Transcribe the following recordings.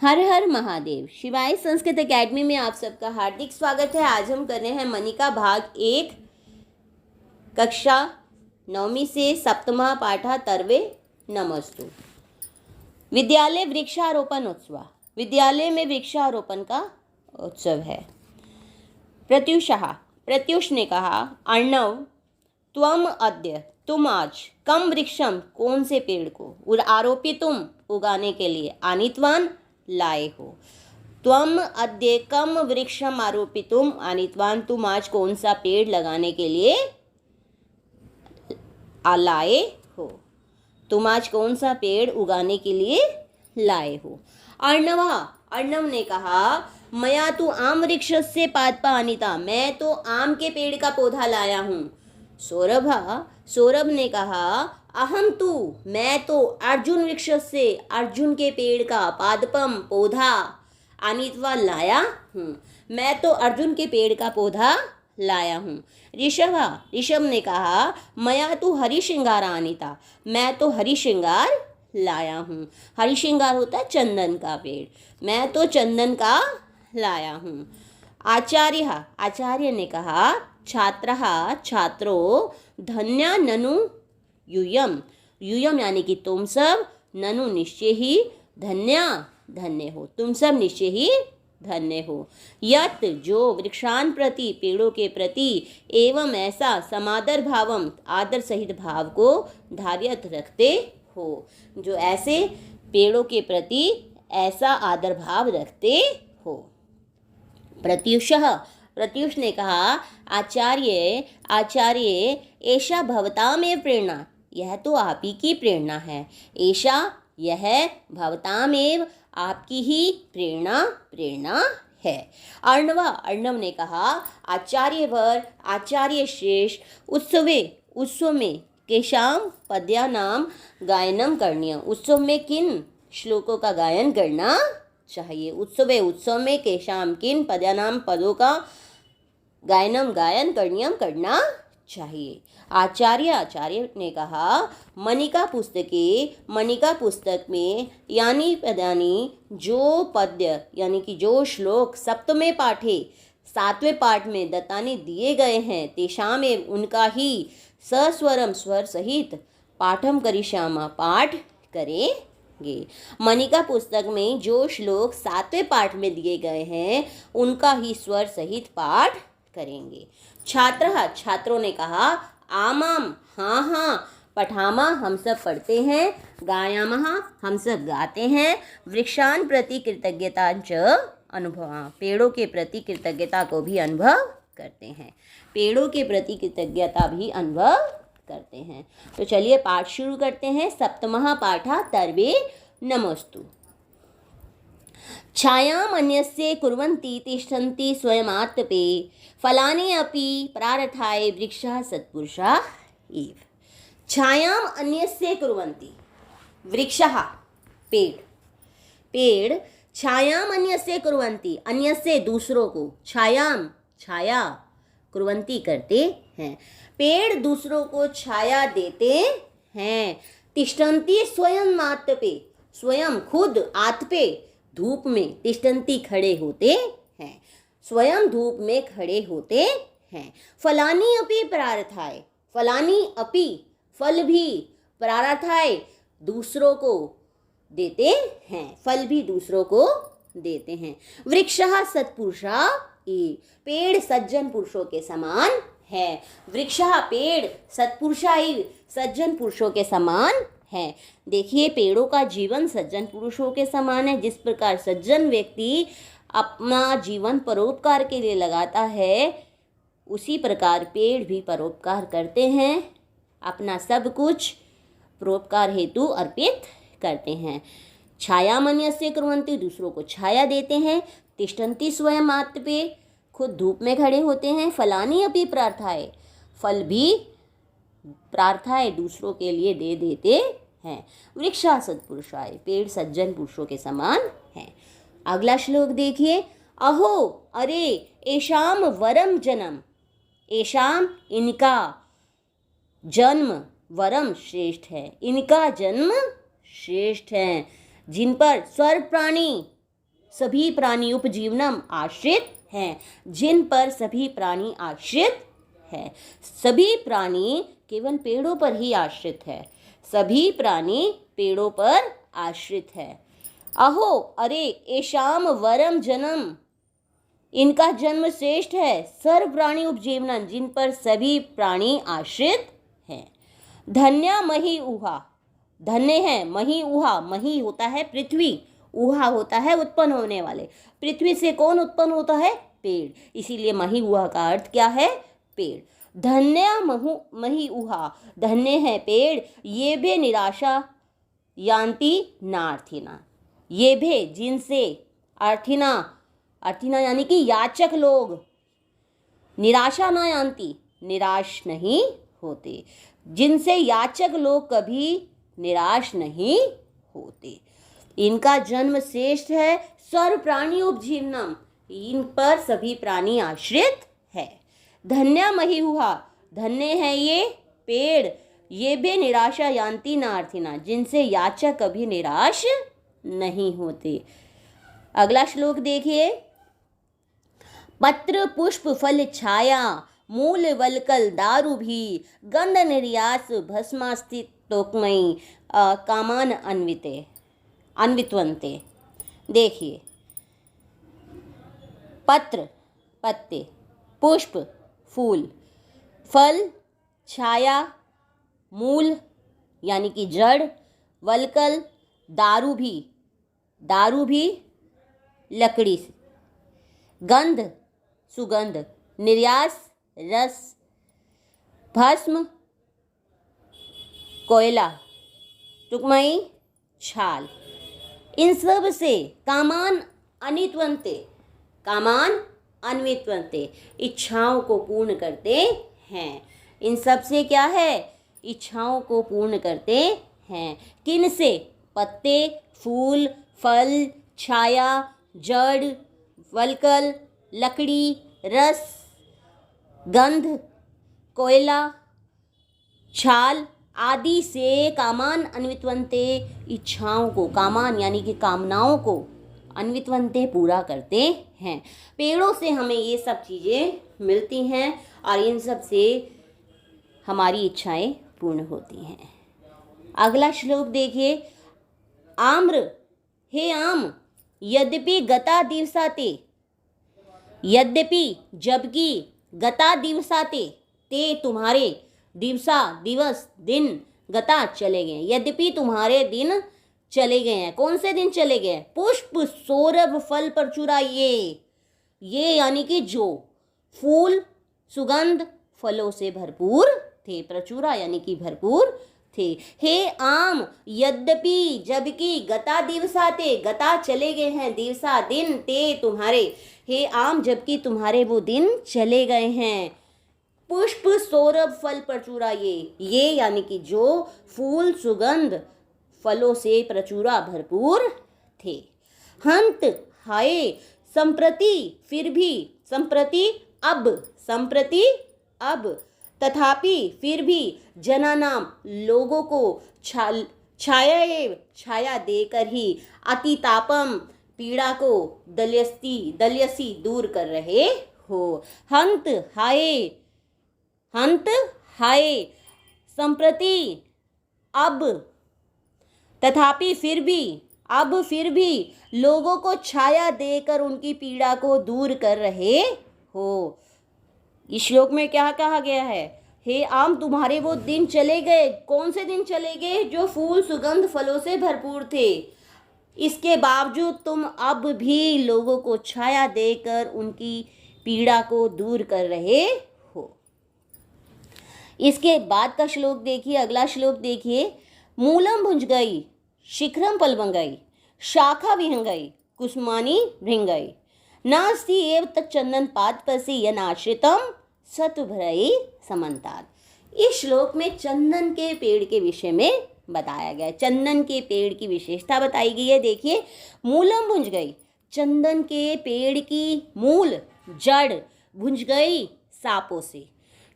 हर हर महादेव। शिवाय संस्कृत एकेडमी में आप सबका हार्दिक स्वागत है। आज हम कर रहे हैं मनिका भाग 1 कक्षा 9वीं से 7वां पाठा तर्वे नमस्तु। विद्यालय वृक्षारोपण उत्सव। विद्यालय में वृक्षारोपण का उत्सव है। प्रत्युष ने कहा, अर्णव त्वम अद्य, तुम आज कम वृक्षम, कौन से पेड़ को आरोपितुम उगाने के लिए आनित्वान लाए हो। त्वम अद्य कम वृक्षम आरोपितुम आनित्वान, तुम आज कौन सा पेड़ लगाने के लिए लाए हो। तुम आज कौन सा पेड़ उगाने के लिए लाए हो। अर्णव ने कहा, मया तो आम वृक्ष से पादपा अनिता, मैं तो आम के पेड़ का पौधा लाया हूँ। सौरभ ने कहा, अहम तू, मैं तो अर्जुन वृक्ष से, अर्जुन के पेड़ का पादपम पौधा आनित्वा लाया हूँ, मैं तो अर्जुन के पेड़ का पौधा लाया हूँ। ऋषभ ने कहा, मया तो हरिश्रृंगार अनिता, मैं तो हरिश्रृंगार लाया हूँ। हरिश्रृंगार होता है चंदन का पेड़, मैं तो चंदन का लाया हूँ। आचार्य ने कहा, छात्रो धन्या ननु यूयम यानी कि तुम सब, ननु निश्चय ही, धन्य हो, तुम सब निश्चय ही धन्य हो। यत जो वृक्षान प्रति, पेड़ों के प्रति, एवं ऐसा समादर भावम, आदर सहित भाव को धार्यत रखते हो, जो ऐसे पेड़ों के प्रति ऐसा आदर भाव रखते हो। प्रत्युष ने कहा, आचार्य ऐशा भवतामेव प्रेरणा, यह तो आप ही की प्रेरणा है। ऐशा, यह भवतामेव, आपकी ही प्रेरणा है। अर्णव ने कहा, आचार्य शेष उत्सव में केशाम पद्यानाम गायनम करणीय, उत्सव में किन श्लोकों का गायन करना चाहिए। उत्सव में केशाम किन पद्यानाम, पदों का गायन करणीयम करना चाहिए। आचार्य ने कहा, मनिका पुस्तक में यानी पदानी, जो पद्य यानी कि जो श्लोक सप्तमे पाठे, 7वें पाठ में दत्तानी दिए गए हैं, तेषाम एव, उनका ही सस्वरम, स्वर सहित, पाठम करिष्यामा, पाठ करेंगे। मनिका पुस्तक में जो श्लोक 7वें पाठ में दिए गए हैं, उनका ही स्वर सहित पाठ करेंगे। छात्रों ने कहा, आमाम, हाँ, पठामा, हम सब पढ़ते हैं, गायामः, हम सब गाते हैं, वृक्षान प्रति कृतज्ञता च अनुभव, पेड़ों के प्रति कृतज्ञता को भी अनुभव करते हैं, पेड़ों के प्रति कृतज्ञता भी अनुभव करते हैं। तो चलिए पाठ शुरू करते हैं। 7वां पाठा तर्वे नमस्तु। छायाम अन्यस्य कुर्वन्ति तिष्ठन्ति स्वयमात्मपे, फलानि अपि प्रारथाय वृक्षः सत्पुरुषः एव। छायाम अन्यस्य कुर्वन्ति, वृक्षः पेड़, छायाम अन्यस्य कुर्वन्ति, अन्यस्य दूसरों को, छाया कुर्वन्ति करते हैं, पेड़ दूसरों को छाया देते हैं। तिष्ठन्ति स्वयं आत्मपे, स्वयं खुद, आत्मपे धूप में, तिष्ठन्ति खड़े होते हैं, स्वयं धूप में खड़े होते हैं। फलानी अपि प्रार्थाय, फलानी अपि, फल भी, प्रार्थाय दूसरों को देते हैं, फल भी दूसरों को देते हैं। वृक्षः सत्पुरुषः एव, पेड़ सज्जन पुरुषों के समान है। वृक्षः पेड़, सत्पुरुषः एव, सज्जन पुरुषों के समान है। देखिए, पेड़ों का जीवन सज्जन पुरुषों के समान है। जिस प्रकार सज्जन व्यक्ति अपना जीवन परोपकार के लिए लगाता है, उसी प्रकार पेड़ भी परोपकार करते हैं, अपना सब कुछ परोपकार हेतु अर्पित करते हैं। छाया मन्यस्य कुर्वन्ति, दूसरों को छाया देते हैं। तिष्ठन्ति स्वयं आत्मपे, खुद धूप में खड़े होते हैं। फलानी अपि प्रार्थाय, फल भी प्रार्थाय दूसरों के लिए दे देते हैं। वृक्षा सत्पुरुषाय, पेड़ सज्जन पुरुषों के समान है। अगला श्लोक देखिए। अहो, अरे, एशाम वरम जन्म, एशाम इनका जन्म, वरम श्रेष्ठ है, इनका जन्म श्रेष्ठ है, जिन पर स्वर्ग प्राणी सभी प्राणी उपजीवनम आश्रित हैं, जिन पर सभी प्राणी आश्रित है। सभी प्राणी केवल पेड़ों पर ही आश्रित है, सभी प्राणी पेड़ों पर आश्रित है। अहो अरे एशाम वरम जन्म, इनका जन्म श्रेष्ठ है। सर्व प्राणी उपजीवनम, जिन पर सभी प्राणी आश्रित हैं। धन्या मही उहा, धन्य है मही उहा, मही होता है पृथ्वी, उहा होता है उत्पन्न होने वाले। पृथ्वी से कौन उत्पन्न होता है? पेड़, इसीलिए मही उहा का अर्थ क्या है? पेड़। धन्य मही उहा, धन्य है पेड़, ये भी निराशा यान्ति नार्थिना, ये भी जिनसे अर्थिना, अर्थिना यानी कि याचक लोग, निराशा ना यान्ति, निराश नहीं होते, जिनसे याचक लोग कभी निराश नहीं होते। इनका जन्म श्रेष्ठ है। सर्व प्राणी उपजीवनम, इन पर सभी प्राणी आश्रित है। धन्य महिहुहा, धन्य है ये पेड़, ये भी निराशा यान्ति नार्थिना, जिनसे याचक कभी निराश नहीं होते। अगला श्लोक देखिए। पत्र पुष्प फल छाया, मूल वलकल दारु भी, गंध निर्यास भस्मास्थित तोकमयी कामान अन्वितवंते। देखिए, पत्र पत्ते, पुष्प फूल, फल छाया मूल यानी कि जड़, वलकल दारू भी लकड़ी, गंध सुगंध, निर्यास रस, भस्म कोयला, टुकमई छाल, इन सब से कामान अन्वितवंते, इच्छाओं को पूर्ण करते हैं। इन सब से क्या है? इच्छाओं को पूर्ण करते हैं। किन से? पत्ते, फूल, फल, छाया, जड़, वलकल, लकड़ी, रस, गंध, कोयला, छाल आदि से कामान अन्वितवंते, इच्छाओं को, कामान यानी कि कामनाओं को, अन्वितवंते पूरा करते हैं। पेड़ों से हमें ये सब चीज़ें मिलती हैं और इन सब से हमारी इच्छाएं पूर्ण होती हैं। अगला श्लोक देखिए। आम्र, हे आम, यद्यपि गता दिवसाते, यद्यपि जबकि गता दिवसाते, ते तुम्हारे, दिवसा दिवस दिन, गता चले गए, यद्यपि तुम्हारे दिन चले गए हैं। कौन से दिन चले गए? पुष्प सौरभ फल प्रचुरा, ये यानी कि जो फूल सुगंध फलों से भरपूर थे, प्रचुरा यानी कि भरपूर थे। हे आम, यद्यपि जबकि गता दिवसाते, गता चले गए हैं, दिवसा दिन, ते तुम्हारे, हे आम जबकि तुम्हारे वो दिन चले गए हैं। पुष्प सौरभ फल प्रचुरा, ये यानी कि जो फूल सुगंध फलों से प्रचुरा भरपूर थे। हंत हाय, संप्रति फिर भी, संप्रति अब, तथापि फिर भी, जनानाम लोगों को, छाया देकर ही, अतितापम पीड़ा को, दलयसी दूर कर रहे हो। हंत हाय, संप्रति अब, तथापि फिर भी लोगों को छाया देकर उनकी पीड़ा को दूर कर रहे हो। इस श्लोक में क्या कहा गया है? हे आम, तुम्हारे वो दिन चले गए। कौन से दिन चले गए? जो फूल सुगंध फलों से भरपूर थे। इसके बावजूद तुम अब भी लोगों को छाया देकर उनकी पीड़ा को दूर कर रहे हो। इसके बाद का श्लोक देखिए। अगला श्लोक देखिए। मूलम भुंजगई, शिखरम पलवंगई, शाखा विहंगई, कुसुमानी भृंगई, नास्ति एव तच्चंदन पादपसी यनाश्रितम सतुभरई समन्तात्। इस श्लोक में चंदन के पेड़ के विषय में बताया गया है। चंदन के पेड़ की विशेषता बताई गई है। देखिए, मूलम भुंज गई, चंदन के पेड़ की मूल जड़ भुंज गई सांपों से।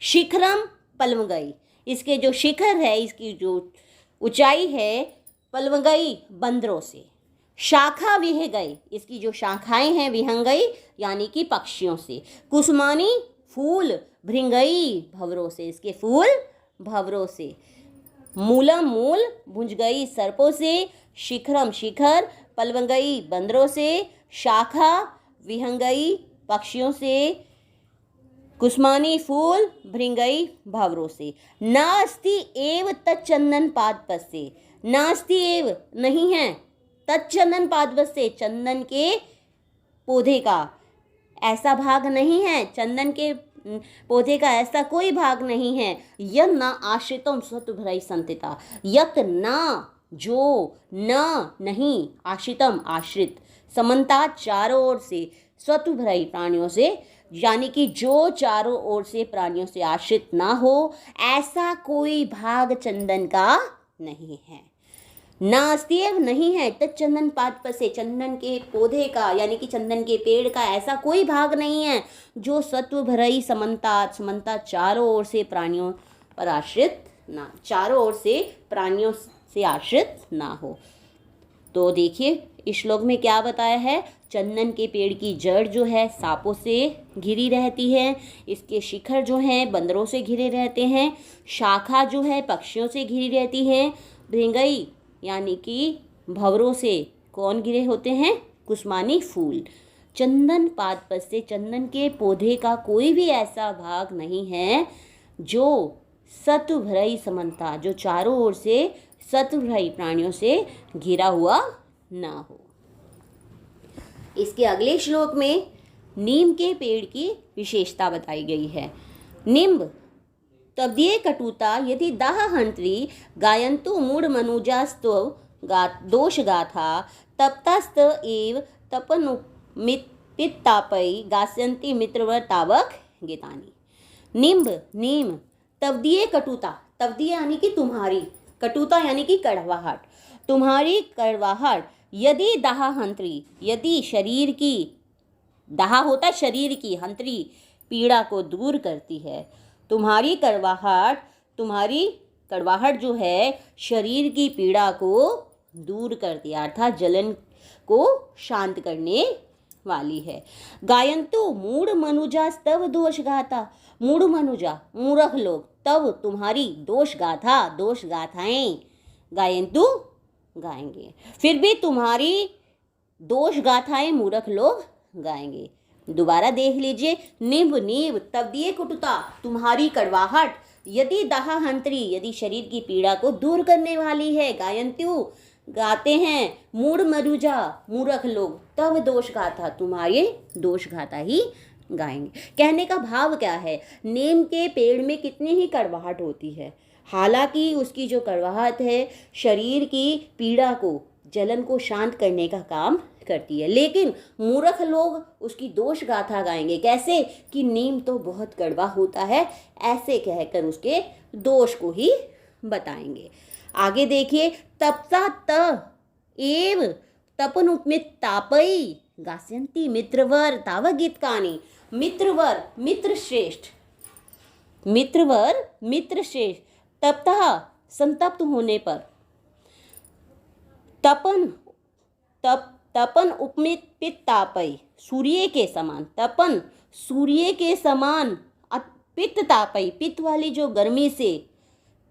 शिखरम पलवंगई, इसके जो शिखर है, इसकी जो ऊंचाई है, पलवंगई बंदरों से। शाखा विह गई, इसकी जो शाखाएं हैं विहंगई यानी कि पक्षियों से। कुसुमानी फूल भृंगई भंवरों से, इसके फूल भंवरों से। मूलम मूल भुंज गई सर्पों से। शिखरम शिखर पलवंगई बंदरों से। शाखा विहंगई पक्षियों से। कुसुमानी फूल भृंगई भंवरों से। नास्ति एव तच्चंदन पादपस्य, नास्ति एव नहीं है, तच्चंदन पादपस्य चंदन के पौधे का ऐसा भाग नहीं है, चंदन के पौधे का ऐसा कोई भाग नहीं है। यत न आश्रितम स्वतुभ्रई संतिता, यत न जो, न नहीं, आश्रितम आश्रित, समन्ता चारों ओर से, स्वतुभ्रई प्राणियों से यानी कि जो चारों ओर से प्राणियों से आश्रित ना हो, ऐसा कोई भाग चंदन का नहीं है। नास्त्यव नहीं है, तच्चंदन पादप से चंदन के पौधे का यानी कि चंदन के पेड़ का ऐसा कोई भाग नहीं है जो सत्व भरई समन्ता चारों ओर से प्राणियों पर आश्रित ना, चारों ओर से प्राणियों से आश्रित ना हो। तो देखिए इस श्लोक में क्या बताया है, चंदन के पेड़ की जड़ जो है सांपों से घिरी रहती है, इसके शिखर जो हैं बंदरों से घिरे रहते हैं, शाखा जो है पक्षियों से घिरी रहती है, भृंगई यानी कि भंवरों से कौन घिरे होते हैं, कुसुमानी फूल। चंदन पादप से चंदन के पौधे का कोई भी ऐसा भाग नहीं है जो सत्वभरई समन्ता, जो चारों ओर से सत्वभरई प्राणियों से घिरा हुआ ना हो। इसके अगले श्लोक में नीम के पेड़ की विशेषता बताई गई है। निम्ब तब्दीय कटुता यदि दाह हंत्री गायन्तु मूढ़ मनुजास्त्व दोष गाथा तप्तास्त एव तपनुमित्तापै गास्यन्ति मित्रवर तावक गीतानि। निम्ब नीम तब्दीय कटुता, तब्दीय यानी कि तुम्हारी, कटुता यानी कि कड़वाहट, तुम्हारी कड़वाहट यदि दाह हंत्री, यदि शरीर की, दाह होता शरीर की, हंत्री पीड़ा को दूर करती है, तुम्हारी कड़वाहट जो है शरीर की पीड़ा को दूर करती है, अर्थात जलन को शांत करने वाली है। गायन्तु मूढ़ मनुजा तव दोष गाथा, मूढ़ मनुजा मूर्ख लोग, तव तुम्हारी दोष गाथा, दोष गाथाएं गायन्तु गाएंगे, फिर भी तुम्हारी दोष गाथाएं मूर्ख लोग गाएंगे। दोबारा देख लीजिए, निम्ब नीब तब्दीय कुटुता तुम्हारी कड़वाहट, यदि दाह हंत्री यदि शरीर की पीड़ा को दूर करने वाली है, गायंत्यु गाते हैं, मूढ़ मरुजा मूर्ख लोग, तब दोष गाथा तुम्हारे दोष गाथा ही गाएंगे। कहने का भाव क्या है, नीम के पेड़ में कितनी ही कड़वाहट होती है, हालांकि उसकी जो कड़वाहट है शरीर की पीड़ा को, जलन को शांत करने का काम करती है, लेकिन मूर्ख लोग उसकी दोष गाथा गाएंगे। कैसे कि नीम तो बहुत कड़वा होता है, ऐसे कहकर उसके दोष को ही बताएंगे। आगे देखिए, तपसा त एव तपन उपमित तापई गास्यन्ति मित्रवर ताव गीतकानि। मित्रवर मित्र श्रेष्ठ, मित्रवर मित्र श्रेष्ठ, तपता संतप्त होने पर, तपन उपमित पित्त तापई सूर्य के समान, तपन सूर्य के समान, पित्त तापई पित्त वाली जो गर्मी से,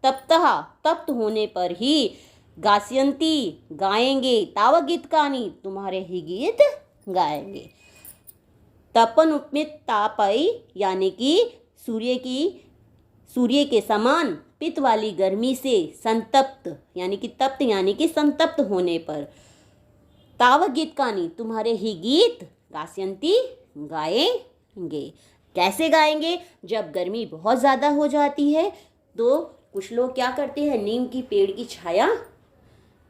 तप्तः तप्त होने पर ही, गास्यन्ति गाएंगे, ताव गीतकानि तुम्हारे ही गीत गाएंगे। तपन उपमित तापई यानी कि सूर्य के समान पित्त वाली गर्मी से संतप्त यानी कि तप्त यानी कि संतप्त होने पर, ताव गीतकानि तुम्हारे ही गीत, गास्यन्ति गाएंगे। कैसे गाएंगे, जब गर्मी बहुत ज़्यादा हो जाती है तो कुछ लोग क्या करते हैं, नीम की पेड़ की छाया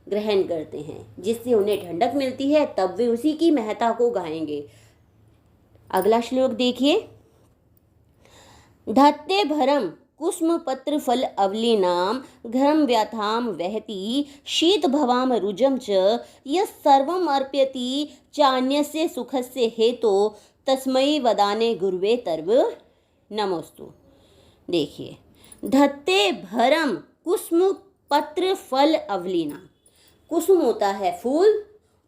ग्रहण करते हैं जिससे उन्हें ठंडक मिलती है, तब वे उसी की महत्ता को गाएंगे। अगला श्लोक देखिए, धत्ते भरम कुसुम पत्र फल अवलीनाम घ्रम व्याथाम वहति शीत भवाम रुजम च यस सर्वम अर्प्यति चान्यस्य सुखस्य हेतो तस्मै वदाने गुरुवे तर्व नमोस्तु। देखिए, धत्ते भरम कुसुम पत्र फल अवलीना, कुसुम होता है फूल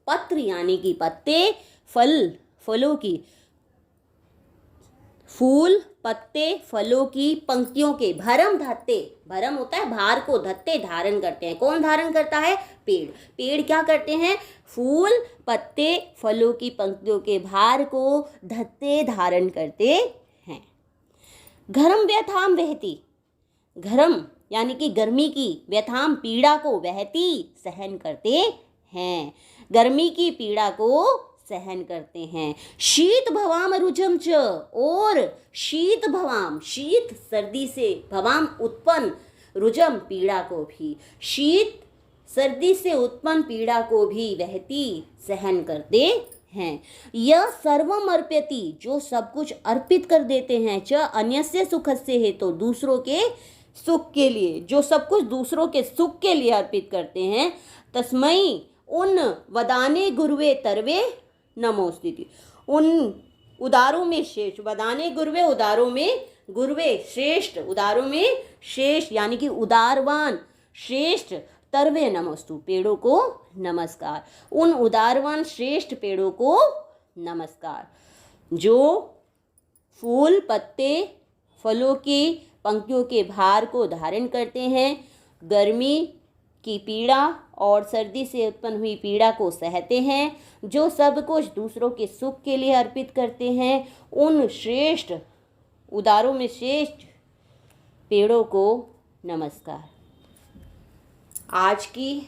पत्र यानी कि पत्ते, फल फलों की, फूल पत्ते फलों की, पंक्तियों के, भरम धत्ते, भरम होता है भार को, धत्ते धारण करते हैं। कौन धारण करता है? पेड़। पेड़ क्या करते हैं? फूल पत्ते फलों की पंक्तियों के भार को धत्ते धारण करते हैं। घरम व्यथाम वहती, घरम यानी कि गर्मी की, व्यथाम पीड़ा को, वहती सहन करते हैं, गर्मी की पीड़ा को सहन करते हैं। शीत भवाम रुजम च, और शीत भवाम, शीत सर्दी से, भवाम उत्पन्न, रुजम पीड़ा को भी, शीत सर्दी से उत्पन्न पीड़ा को भी वहती सहन करते हैं। यह सर्वम अर्प्यति, जो सब कुछ अर्पित कर देते हैं, च अन्यस्य सुखस्य हेतु, दूसरों के सुख के लिए, जो सब कुछ दूसरों के सुख के लिए अर्पित करते हैं, तस्मई उन वदाने गुरुवे तरवे नमोस्तुति, उन उदारों में श्रेष्ठ, वदाने गुरुवे उदारों में, गुरुवे श्रेष्ठ, उदारों में श्रेष्ठ यानी कि उदारवान श्रेष्ठ, तरवे नमोस्तु पेड़ों को नमस्कार, उन उदारवान श्रेष्ठ पेड़ों को नमस्कार, जो फूल पत्ते फलों की पंक्तियों के भार को धारण करते हैं, गर्मी की पीड़ा और सर्दी से उत्पन्न हुई पीड़ा को सहते हैं, जो सब कुछ दूसरों के सुख के लिए अर्पित करते हैं, उन श्रेष्ठ उदारों में श्रेष्ठ पेड़ों को नमस्कार। आज की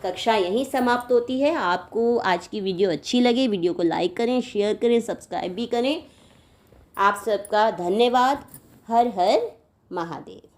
कक्षा यहीं समाप्त होती है। आपको आज की वीडियो अच्छी लगे, वीडियो को लाइक करें, शेयर करें, सब्सक्राइब भी करें। आप सबका धन्यवाद। हर हर महादेव।